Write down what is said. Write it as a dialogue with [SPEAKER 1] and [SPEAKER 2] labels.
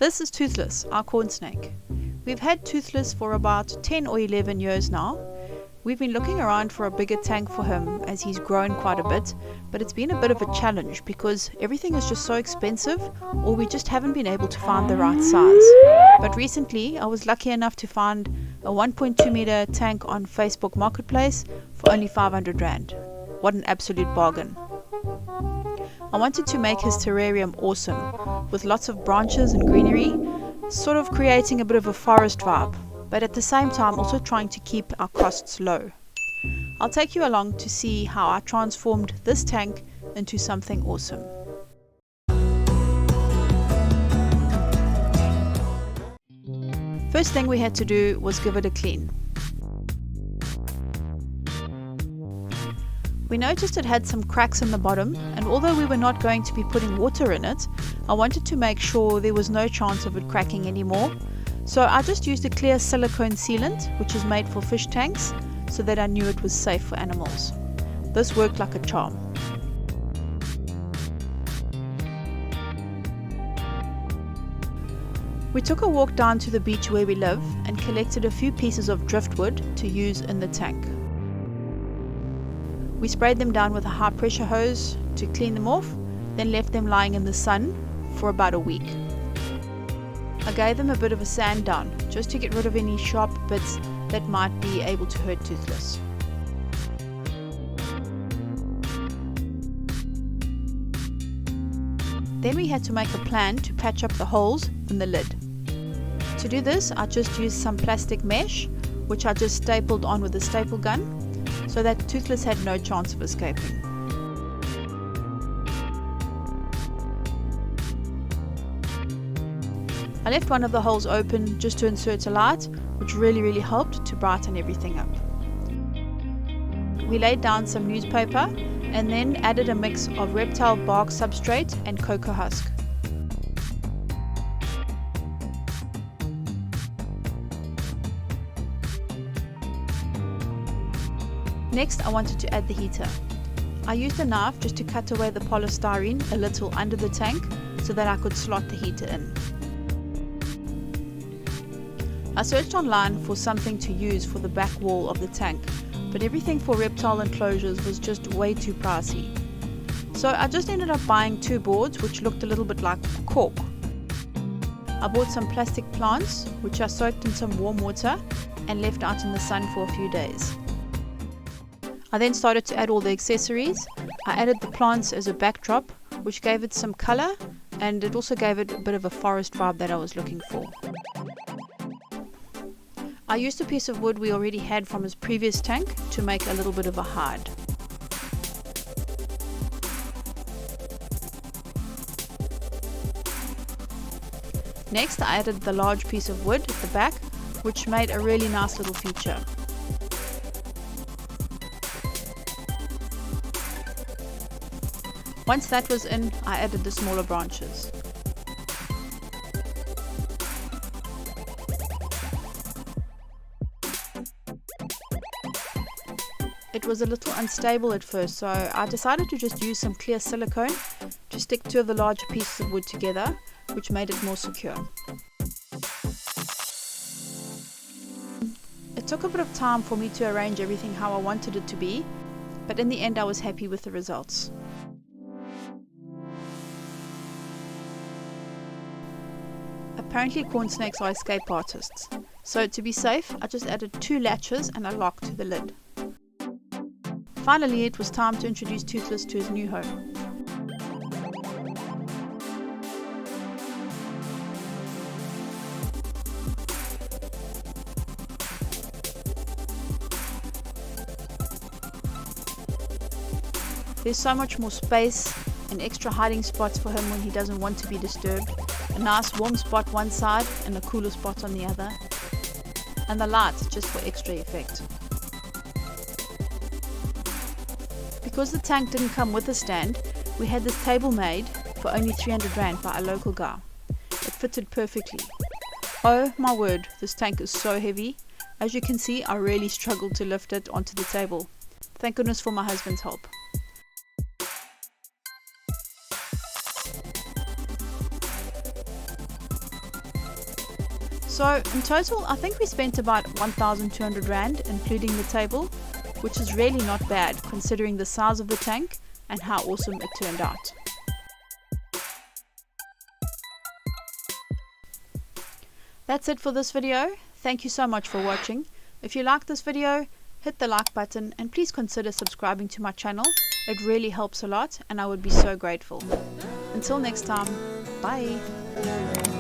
[SPEAKER 1] This is Toothless, our corn snake. We've had Toothless for about 10 or 11 years now. We've been looking around for a bigger tank for him as he's grown quite a bit, but it's been a bit of a challenge because everything is just so expensive, or we just haven't been able to find the right size. But recently I was lucky enough to find a 1.2 meter tank on Facebook Marketplace for only 500 Rand. What an absolute bargain. I wanted to make his terrarium awesome, with lots of branches and greenery, sort of creating a bit of a forest vibe, but at the same time also trying to keep our costs low. I'll take you along to see how I transformed this tank into something awesome. First thing we had to do was give it a clean. We noticed it had some cracks in the bottom, and although we were not going to be putting water in it, I wanted to make sure there was no chance of it cracking anymore. So I just used a clear silicone sealant, which is made for fish tanks, so that I knew it was safe for animals. This worked like a charm. We took a walk down to the beach where we live and collected a few pieces of driftwood to use in the tank. We sprayed them down with a high pressure hose to clean them off, then left them lying in the sun for about a week. I gave them a bit of a sand down, just to get rid of any sharp bits that might be able to hurt Toothless. Then we had to make a plan to patch up the holes in the lid. To do this, I just used some plastic mesh, which I just stapled on with a staple gun, so that Toothless had no chance of escaping. I left one of the holes open just to insert a light, which really helped to brighten everything up. We laid down some newspaper and then added a mix of reptile bark substrate and cocoa husk. Next, I wanted to add the heater. I used a knife just to cut away the polystyrene a little under the tank so that I could slot the heater in. I searched online for something to use for the back wall of the tank, but everything for reptile enclosures was just way too pricey. So I just ended up buying 2 boards which looked a little bit like cork. I bought some plastic plants which I soaked in some warm water and left out in the sun for a few days. I then started to add all the accessories. I added the plants as a backdrop, which gave it some color, and it also gave it a bit of a forest vibe that I was looking for. I used a piece of wood we already had from his previous tank to make a little bit of a hide. Next, I added the large piece of wood at the back, which made a really nice little feature. Once that was in, I added the smaller branches. It was a little unstable at first, so I decided to just use some clear silicone to stick 2 of the larger pieces of wood together, which made it more secure. It took a bit of time for me to arrange everything how I wanted it to be, but in the end I was happy with the results. Apparently corn snakes are escape artists, so to be safe I just added 2 latches and a lock to the lid. Finally, it was time to introduce Toothless to his new home. There's so much more space and extra hiding spots for him when he doesn't want to be disturbed. A nice warm spot one side and a cooler spot on the other. And the lights just for extra effect. Because the tank didn't come with a stand, we had this table made for only 300 Rand by a local guy. It fitted perfectly. Oh my word, this tank is so heavy. As you can see, I really struggled to lift it onto the table. Thank goodness for my husband's help. So in total, I think we spent about 1,200 Rand, including the table, which is really not bad considering the size of the tank and how awesome it turned out. That's it for this video. Thank you so much for watching. If you liked this video, hit the like button and please consider subscribing to my channel. It really helps a lot and I would be so grateful. Until next time, bye!